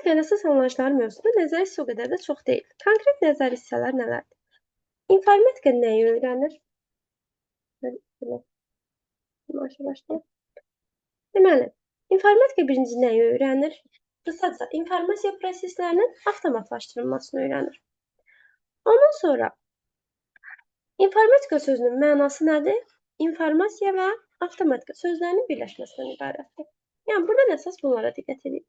qaynasız anlayışları mövzusunda nəzəri hissə o qədər də çox deyil. Konkret nəzəri hissələr nələrdir? İnformatika nəyi öyrənir? Belə başlayaq. Deməli, informatika birinci nəyi öyrənir? Qısaca, informasiya proseslərinin avtomatlaşdırılmasını öyrənir. Ondan sonra, informatika sözünün mənası nədir? İnformasiya və avtomatika sözlərinin birləşməsindən ibarətdir. Yəni, buradan əsas bunlara diqqət edin.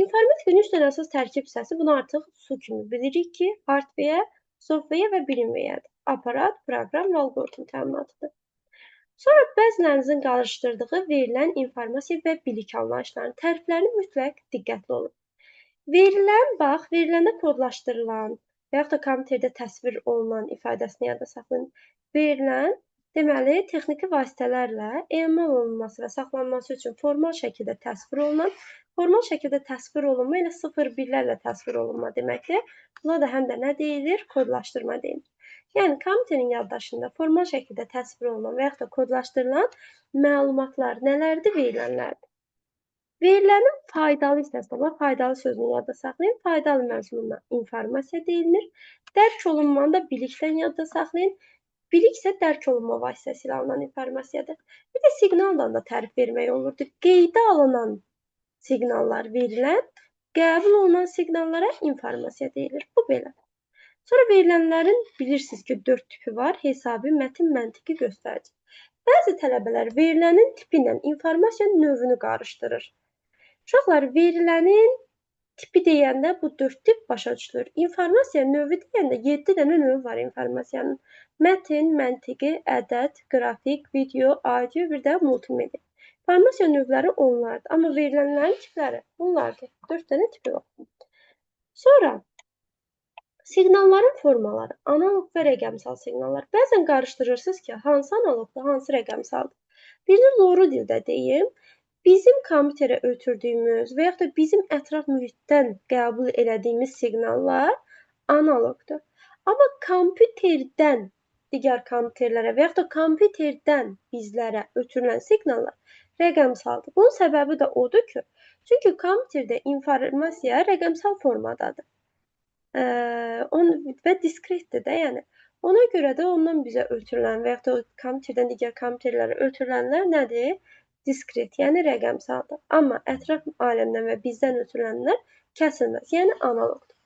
İnformatika 3 dənə əsas tərkib hissəsi. Bunu artıq su kimi bilirik ki, hardware, software və bilinməyədir. Aparat, proqram və alqoritm təminatıdır. Sonra bəzilərinizin qarışdırdığı verilən informasiya və bilik anlayışlarının təriflərini mütləq diqqətli olun. Veriləndə kodlaşdırılan və yaxud da kompüterdə təsvir olunan ifadəsini yada saxlayın. Verilən, deməli, texniki vasitələrlə emal olunması və saxlanması üçün formal şəkildə təsvir olunan, formal şəkildə təsvir olunma ilə 0-1-lərlə təsvir olunma deməkdir. Buna da həm də nə deyilir? Kodlaşdırma deyilir. Yəni, kompüterin yaddaşında formal şəkildə təsvir olunan və yaxud da kodlaşdırılan məlumatlar nələrdir? Verilənlərdir. Verilənin faydalı hissəsi var. Faydalı sözünü yadda saxlayın. Faydalı məzmununa informasiya deyilir. Dərk olunmanı da bilikdən yadda saxlayın. Bilik isə dərk olunma vasitəsilə alınan informasiyadır. Bir də siqnaldan da tərif vermək olurdu. Qeydə alınan siqnallar verilən, qəbul olunan siqnallara informasiya deyilir. Bu belə. Sonra verilənlərin bilirsiniz ki, 4 tipi var. Hesabi, mətin, məntiqi, göstərici. Bəzi tələbələr verilənin tipi ilə informasiyanın növünü qarışdırır. Uşaqlar, verilənin tipi deyəndə bu 4 tip başa düşülür. İnformasiya növü deyəndə 7 dənə növü var informasiyanın. Mətin, məntiqi, ədəd, qrafik, video, audio, bir də multimedia. İnformasiya növləri onlardır. Amma verilənlərin tipləri bunlardır. 4 dənə tipi var. Sonra siqnalların formaları, analoq və rəqəmsal siqnallar. Bəzən qarışdırırsınız ki, hansı analoqdur, hansı rəqəmsaldır. Birini doğru dildə deyim, bizim kompüterə ötürdüyümüz və yaxud da bizim ətraf mühitdən qəbul elədiyimiz siqnallar analoqdur. Amma kompüterdən digər kompüterlərə və yaxud da kompüterdən bizlərə ötürülən siqnallar rəqəmsaldır. Bunun səbəbi də odur ki, çünki kompüterdə informasiya rəqəmsal formadadır. Və diskretdir də, yəni. Ona görə də ondan bizə ötürülən və yaxud da kompüterdən digər kompüterlərə ötürülənlər nədir? Diskret, yəni rəqəmsaldır. Amma ətraf aləmdən və bizdən ötürülənlər kəsilməz, yəni analoqdur.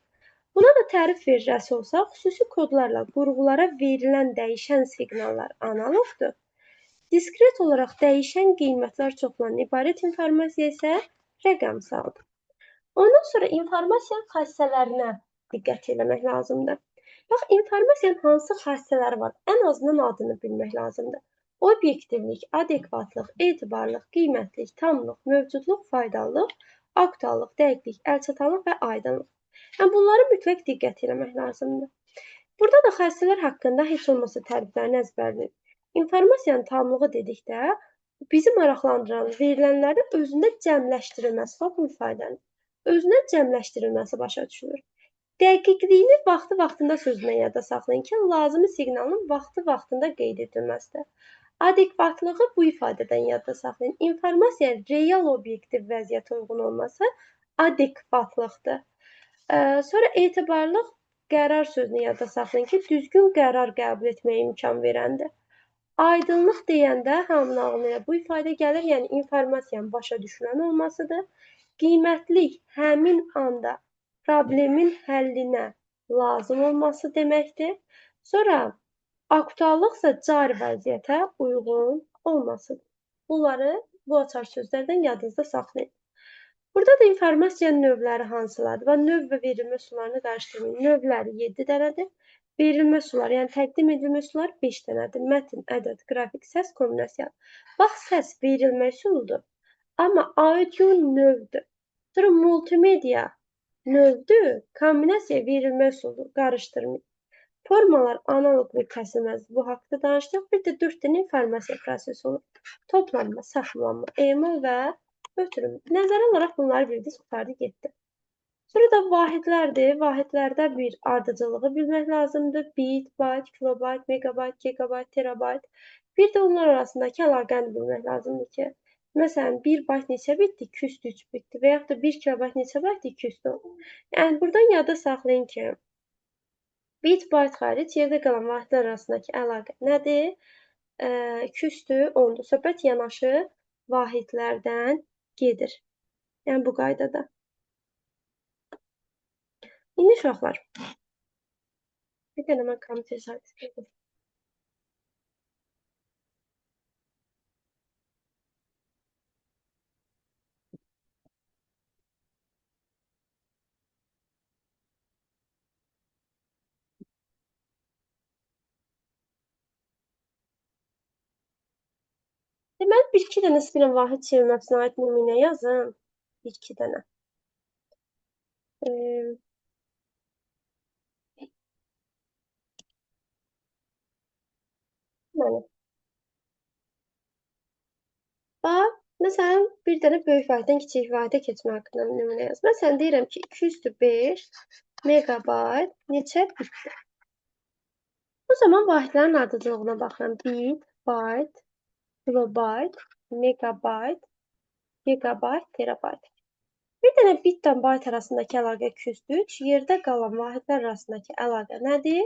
Buna da tərif verəcəsi olsaq, xüsusi kodlarla qurğulara verilən dəyişən siqnallar analoqdur. Diskret olaraq dəyişən qiymətlər çoxlarından ibarət informasiya isə rəqəmsaldır. Ondan sonra informasiyanın xassələrinə diqqət eləmək lazımdır. Bax, informasiyanın hansı xassələri var? Ən azından adını bilmək lazımdır. Obyektivlik, adekvatlıq, etibarlıq, qiymətlik, tamlıq, mövcudluq, faydalılıq, aktuallıq, dəqiqlik, əlçatanlıq və aydınlıq. Yəni, bunları mütləq diqqət eləmək lazımdır. Burada da xassələr haqqında heç olmasa təriflərini əzbərləyin. İnformasiyanın tamlığı dedikdə bizi maraqlandıran verilənlərin özündə cəmləşdirilməsi var bu ifadənin. Özünə cəmləşdirilməsi başa düşülür. Dəqiqliyini vaxtı-vaxtında sözünə yada saxlayın ki, lazımi siqnalın vaxtı-vaxtında qeyd edilməsidir. Adekvatlığı bu ifadədən yadda saxlayın. İnformasiya real obyektiv vəziyyətə uyğun olması adekvatlıqdır. Sonra etibarlıq qərar sözünü yadda saxlayın ki, düzgün qərar qəbul etməyə imkan verəndir. Aydınlıq deyəndə hamının ağlına bu ifadə gəlir, yəni informasiyanın başa düşülən olmasıdır. Qiymətlik həmin anda problemin həllinə lazım olması deməkdir. Sonra aktuallıqsa cari vəziyyətə uyğun olmasıdır. Bunları bu açar sözlərdən yadınızda saxlayın. Burada da informasiyanın növləri hansılardır? Və növ və verilmə sularını qarışdırmayın. Növləri 7 dənədir. Verilmə suları, yəni təqdim edilmə sular 5 dənədir. Mətin, ədəd, qrafik, səs, kombinasiya. Bax, səs verilmə üsuludur. Amma audio növdür. Sonra multimedia növdür, kombinasiya verilmə üsulu qarışdırmayın. Formalar analoq və kəsilməz. Bu haqda danışdıq. Bir də 4 dənə informasiya prosesi olur. Toplanma, saxlanma, emal və ötürülmə. Nəzərə alaraq bunları bildiniz, qurtardı, getdi. Sonra da vahidlərdir. Vahidlərdə bir ardıcılığı bilmək lazımdır. Bit, bayt, kilobayt, megabayt, gigabayt, terabayt. Bir də onlar arasındakı əlaqəni bilmək lazımdır ki, Məsələn, 1 bayt neçə bitdir? 203 bitdir. Və yaxud da 1 kilobayt neçə baytdır? 210. Yəni, buradan yadda saxlayın ki, bit bayt xaric yerdə qalan vahidlər arasındakı əlaqə nədir? 2+10'dur. Söhbət yanaşı vahidlərdən gedir. Yəni, bu qaydada. İndi uşaqlar, bir dənə mən kompüter saytı edim. Deməli, 1-2 dənə istəyirəm vahid çevirməsinə aid nümunə yazın. 1-2 dənə. Deməli, bax, məsələn, bir dənə böyük vahiddən kiçik vahidə keçmə haqqında nümunə yaz. Məsələn, deyirəm ki, 205 megabayt neçə bitdir? O zaman vahidlərin ardıcıllığına baxıram. Bit, bayt, kilobayt, megabayt, gigabayt, terabayt. Bir dənə bitlə bayt arasındakı əlaqə 203, yerdə qalan vahidlər arasındakı əlaqə nədir?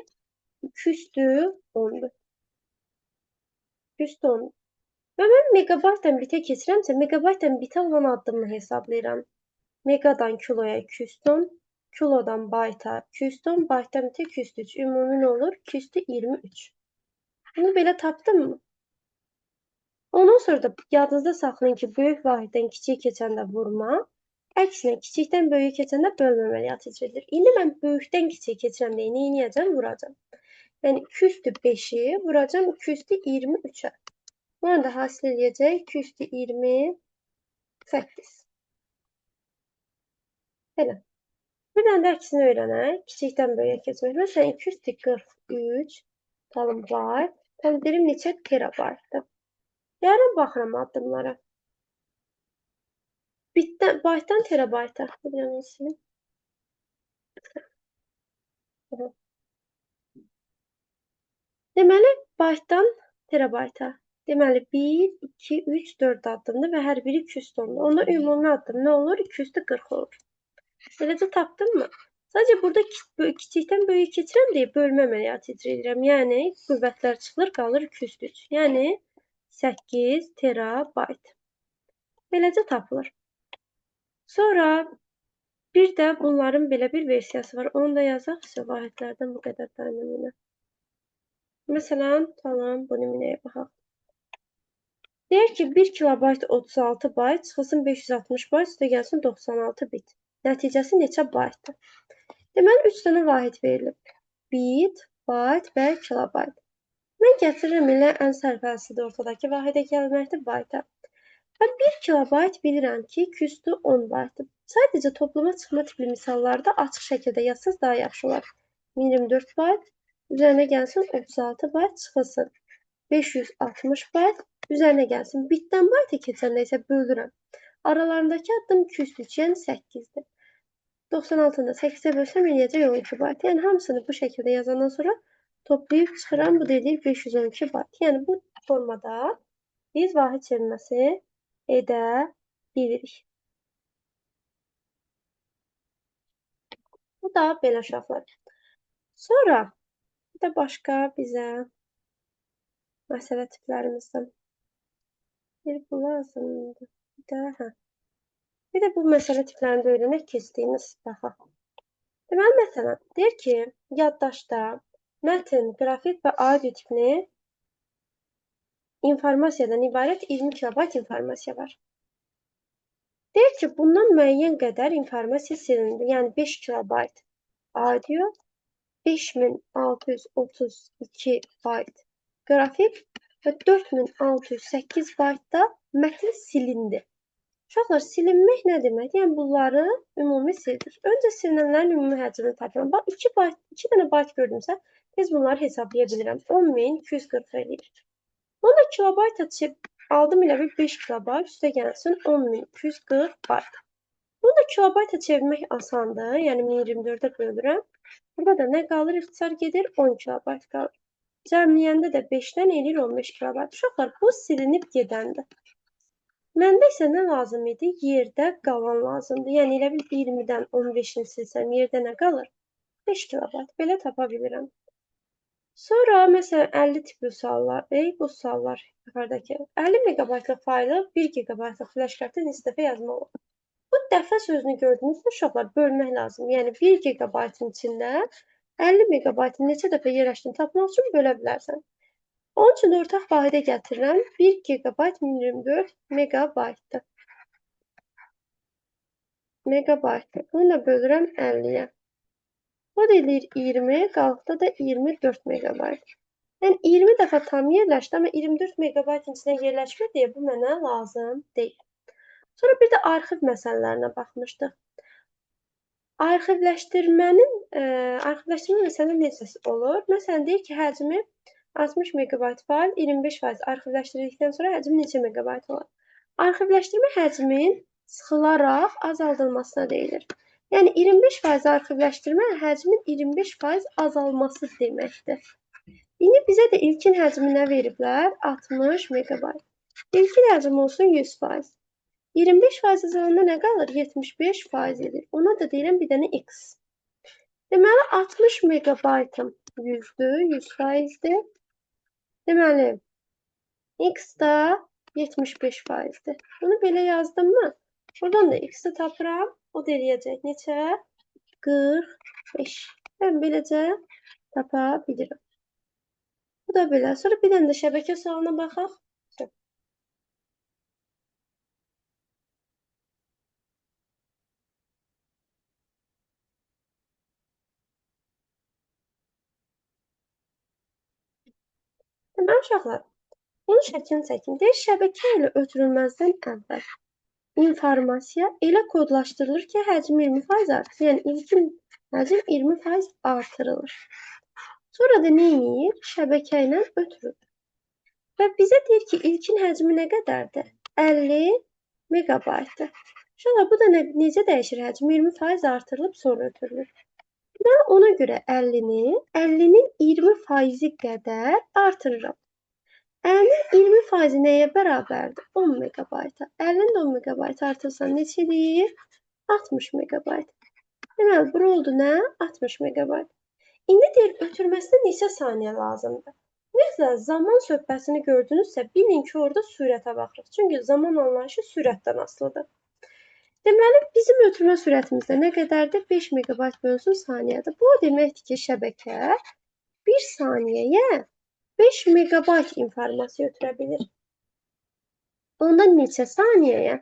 2+10'dur. 2+10'dur. Və mən megabaytdan bitə keçirəmsə, megabaytdan bitə olan addımı hesablayıram. Megadan kiloya 210, kilodan bayta 210, baytdan bitə 203. Ümumi nə olur? 223. Bunu belə tapdım mı? Ondan sonra da yadınızda saxlayın ki, böyük vahiddən kiçik keçəndə vurma, əksinə kiçikdən böyük keçəndə bölmə əməliyyatı icra edilir. İndi mən böyükdən kiçik keçirəm deyə nə edəcəm? Vuracam. Yəni 2+5'i vuracam 2+23'ə. Bunun da hasil edəcək 228. Belə. Bir dənə də əksini öyrənək. Kiçikdən böyüyə keçmək. Məsələn, 243 talım var. Təqdirim neçə terabaytdır. Yəni, baxıram addımlara. Baytdan terabayta. Bir dənə neçəsini. Deməli, baytdan terabayta. Deməli, 1, 2, 3, 4 addımdır və hər biri 210'dur. Onda ümumi addım nə olur? 240 olur. Beləcə tapdın mı? Sadəcə burada kiçikdən böyük keçirəm deyə bölmə əməliyyatı icra edirəm. Yəni, qüvvətlər çıxılır, qalır 203. Yəni, 8 terabayt. Beləcə tapılır. Sonra bir də bunların belə bir versiyası var. Onu da yazaq. Vahidlərdən bu qədər da nümunə. Məsələn, tamam, bu nümunəyə baxaq. Deyək ki, 1 kilobayt 36 bayt, çıxılsın 560 bayt, üstə gəlsin 96 bit. Nəticəsi neçə baytdır? Deməli, 3 dənə vahid verilib. Bit, bayt və kilobayt. Mən gətiririm elə ən sərfəlisidir ortadakı vahidə gəlməkdir bayta. Və 1 kilobayt bilirəm ki, 210 baytdır. Sadəcə toplama çıxma tipli misallarda açıq şəkildə yazsaz daha yaxşı olar. 1024 bayt, üzərinə gəlsin 36 bayt, çıxılsın 560 bayt, üzərinə gəlsin. Bitdən bayta keçəndə isə bölürəm. Aralarındakı addım 203, yəni 8'dir. 96'ını da 8'ə bölsəm eləyəcək 12 bayt. Yəni, hamısını bu şəkildə yazandan sonra toplayıb çıxıram. Bu deyilir 512 bayt. Yəni, bu formada biz vahid çevirməsi edə bilirik. Bu da belə uşaqlar. Sonra bir də başqa bizə məsələ tiplərimizdən bu lazımdır. Bir də bu məsələ tiplərində öyrənək keçdiyimiz baxaq. Deməli, məsələn, deyir ki, yaddaşda mətn, qrafik və audio tipli informasiyadan ibarət 20 kilobayt informasiya var. Deyir ki, bundan müəyyən qədər informasiya silindi. Yəni, 5 kilobayt audio, 5632 bayt qrafik və 4608 bayt da mətn silindi. Uşaqlar, silinmək nə demək? Yəni, bunları ümumi sildik. Öncə silinənlərin ümumi həcmini tapıram. Bax, 2 dənə bayt gördümsə, biz bunları hesablaya bilirəm. 10.240 eləyir. Onda kilobayt aldım ilə bir 5 kilobayt, üstə gəlsin 10.240 bayt. Bunu da kilobayta çevirmək asandır. Yəni, 1024'ə bölürəm. Burada da nə qalır? İxtisar gedir, 10 kilobayt qalır. Cəmləyəndə də 5'dən eləyir 15 kilobayt. Uşaqlar, bu silinib gedəndir. Məndə isə nə lazım idi? Yerdə qalan lazımdır. Yəni elə bil 20-dən 15-ni silsəm yerdə nə qalır? 5 kilobayt. Belə tapa bilirəm. Sonra məsələn 50 tipli suallar, bu suallar yuxarıdakı 50 megabaytlıq faylı 1 gigabaytlıq flash kartda neçə dəfə yazmaq olur? Bu dəfə sözünü gördünüzmü uşaqlar? Bölmək lazım. Yəni 1 gigabaytın içində 50 megabaytın neçə dəfə yerləşdiyini tapmaq üçün bölə bilərsən. Onun üçün ortaq vahidə gətirirəm. 1 gigabayt 1024 megabaytdır. Megabaytdır. Bunu da bölürəm 50-yə. O da eləyir 20, qalıqda da 24 megabayt. Yəni 20 dəfə tam yerləşdi, amma 24 megabaytın içində yerləşmədi, bu mənə lazım deyil. Sonra bir də arxiv məsələlərinə baxmışdıq. Arxivləşdirmə məsələ necə olur? Məsələn, deyir ki, həcmi 60 megabayt fayl 25% arxivləşdirildikdən sonra həcmi neçə megabayt olar? Arxivləşdirmə həcmin sıxılaraq azaldılmasına deyilir. Yəni 25% arxivləşdirmə həcmin 25% azalması deməkdir. İndi bizə də ilkin həcmi nə veriblər? 60 megabayt. İlkin həcm olsun 100%. 25% azalanda nə qalır? 75% edir. Ona da deyirəm bir dənə x. Deməli 60 megabaytım 100-dür, 100%-dir. Deməli x da 75%-dir. Bunu belə yazdım mı? Buradan da x-i tapıram. O da eləyəcək neçə? 45. Mən beləcə tapa bilirəm. Bu da belə. Sonra bir dənə də şəbəkə sualına baxaq. Deməli uşaqlar, bunun şəklini çəkin. Deyir, şəbəkə ilə ötürülməzdən əvvəl informasiya elə kodlaşdırılır ki, həcm 20% artır. Yəni ilkin həcm 20% artırılır. Sonra da nə edir? Şəbəkə ilə ötürülür. Və bizə deyir ki, ilkin həcmi nə qədərdir? 50 megabaytdır. Uşaqlar, bu da necə dəyişir həcm? 20% artırılıb sonra ötürülür. Mən ona görə 50-nin 20% qədər artırıram. 50-nin 20% nəyə bərabərdir? 10 megabayta. 50-nin 10 megabayt artırsan neçə edir? 60 megabayt. Deməli, bura oldu nə? 60 megabayt. İndi deyir, ötürməsinə neçə saniyə lazımdır? Ümumiyyətlə, zaman söhbətini gördünüzsə, bilin ki, orada sürətə baxırıq. Çünki zaman anlayışı sürətdən asılıdır. Deməli, bizim ötürmə sürətimiz nə qədərdir? 5 megabayt bölünsün saniyədir. Bu deməkdir ki, şəbəkə 1 saniyəyə 5 megabayt informasiya ötürə bilir. Onda neçə saniyəyə?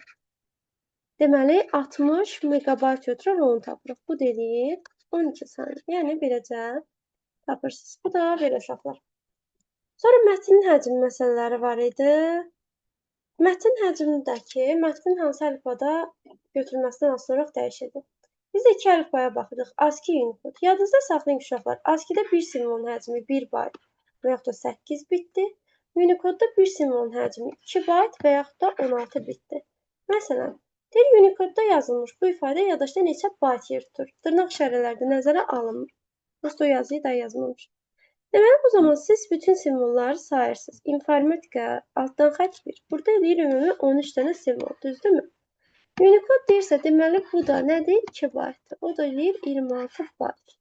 Deməli, 60 megabayt ötürər, onu tapırıq. Bu deyir 12 saniyə. Yəni, beləcə tapırsınız. Bu da belə uşaqlar. Sonra mətnin həcmi məsələləri var idi. Mətn həcmindəki mətnin hansı əlifbada götürülməsindən asılı olaraq dəyişəcək. Biz də iki əlifbaya baxırıq. ASCII, Unicode. Yadınızda saxlayın uşaqlar. ASCII-də bir simvolun həcmi 1 bayt və yaxud da 8 bitdir. Unicode-da bir simvolun həcmi 2 bayt və yaxud da 16 bitdir. Məsələn, deyir Unicode-da yazılmış bu ifadə yaddaşda neçə bayt yer tutur? Dırnaq işarələrdə nəzərə alınmır. Prosta o yazıyı da yazmamış. Deməli, bu zaman siz bütün simvolları sayırsınız. İnformatika altdan xətt 1. Burada eləyir ümumi 13 dənə simvol, düzdürmü? Unicode deyirsə, deməli, bu da nədir? 2 baytdır. O da eləyir 26 bayt.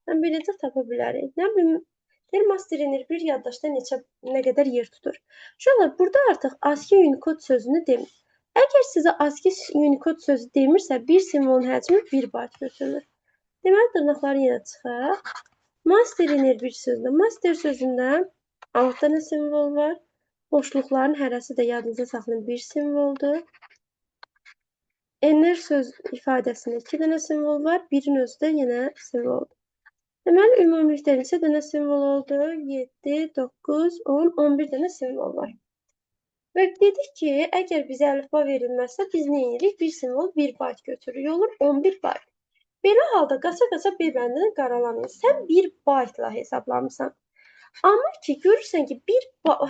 Yəni, beləcə tapa bilərik. Nə bilim, deyir, master inir bir yaddaşda nə qədər yer tutur. Uşaqlar, burada artıq ASCII Unicode sözünü demir. Əgər sizə ASCII Unicode sözü demirsə, bir simvolun həcmi 1 bayt götürülür. Deməli, dırnaqları yenə çıxaq. Master inir bir sözdə. Master sözündə 6 dənə simvol var. Boşluqların hərəsi də yadınıza saxlayın bir simvoldur. Enter söz ifadəsində 2 dənə simvol var. Birin özü də yenə simvoldur. Deməli, ümumilikdə neçə dənə simvol oldu? 7, 9, 10, 11 dənə simvol var. Və dedik ki, əgər bizə əlifba verilməzsə, biz nə edirik? Bir simvol 1 bayt götürürük. Olur 11 bayt. Belə halda qaça-qaça bir bəndini qaralamayın. Sən 1 baytla hesablamısan. Amma ki, görürsən ki,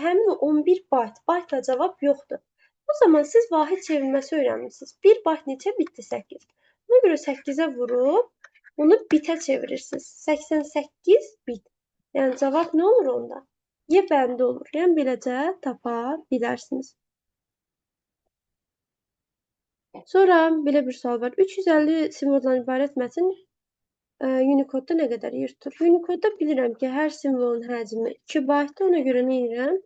həmin 11 baytla cavab yoxdur. O zaman siz vahid çevrilməsi öyrənmişsiniz. 1 bayt neçə bitdi? 8. Buna görə 8-ə vurub, bunu bitə çevirirsiniz. 88 bit. Yəni, cavab nə olur onda? Y bəndi olur. Yəni, beləcə tapa bilərsiniz. Sonra belə bir sual var. 350 simvoldan ibarət mətn Unicode-da nə qədər yer tutur? Unicode-da bilirəm ki, hər simvolun həcmi 2 baytdır. Ona görə nə edirəm?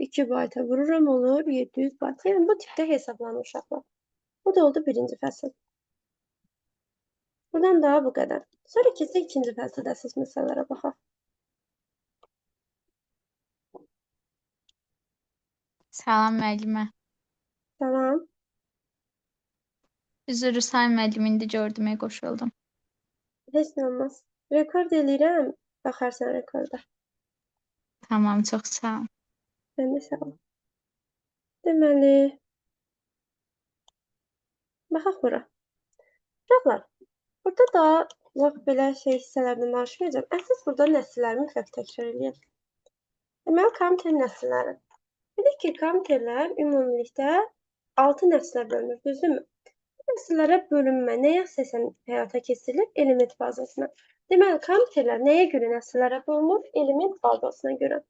2 bayta vururam, olur 700 bayt. Yəni bu tipdə hesablanır uşaqlar. Bu da oldu birinci fəsil. Buradan daha bu qədər. Sonra keçək ikinci fəsildə əsas məsələlərə baxaq. Salam müəllimə. Salam. Üzr sayın müəllim, indi gördüm, qoşuldum. Heç nə olmaz. Rekord eləyirəm. Baxarsan rekorda. Tamam, çox sağ ol. Sən də sağ ol. Deməli, baxaq bura. Uşaqlar, burada da bax belə hissələrdən danışmayacağam. Əsas burada nəsilləri mütləq təkrar eləyək. Deməli, kompüter nəsilləri. Dedik ki, kompüterlər ümumilikdə 6 nəslə bölünür, düzdürmü? Bu nəsillərə bölünmə nəyə əsasən həyata keçirilir? Element bazasına. Deməli, kompüterlər nəyə görə nəsillərə bölünür? Element bazasına görə.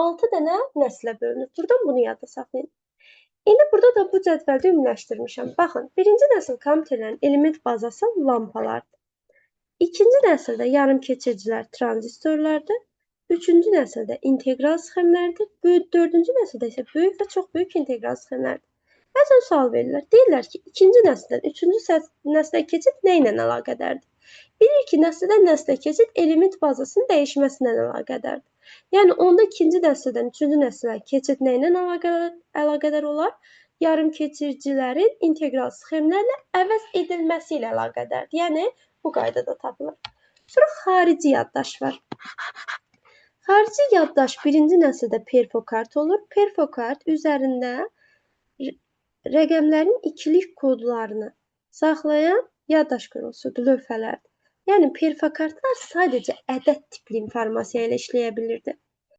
6 dənə nəslə bölünür. Buradan bunu yadda saxlayın. İndi burada da bu cədvəldə ümumiləşdirmişəm. Baxın, birinci nəsil kompüterlərin element bazası lampalardır. İkinci nəsildə yarımkeçiricilər tranzistorlardır. Üçüncü nəsildə integral sxemlərdir. Dördüncü nəsildə isə böyük və çox böyük integral sxemlərdir. Bəzən sual verirlər. Deyirlər ki, ikinci nəsildən üçüncü nəslə keçid nə ilə əlaqədardır? Bilir ki, nəsildən nəslə keçid element bazasının dəyişməsindən əlaqədardır. Yəni, onda ikinci nəsildən üçüncü nəslə keçid nə ilə əlaqədar olar? Yarımkeçiricilərin integral sxemlərlə əvəz edilməsi ilə əlaqədardır. Yəni, bu qaydada tapılır. Sonra xarici yaddaş var. Xarici yaddaş birinci nəsildə perfokart olur. Perfokart üzərində rəqəmlərin ikilik kodlarını saxlayan yaddaş qurultusudur, lövhələrdir. Yəni, perfokartlar sadəcə ədəd tipli informasiya ilə işləyə bilirdi.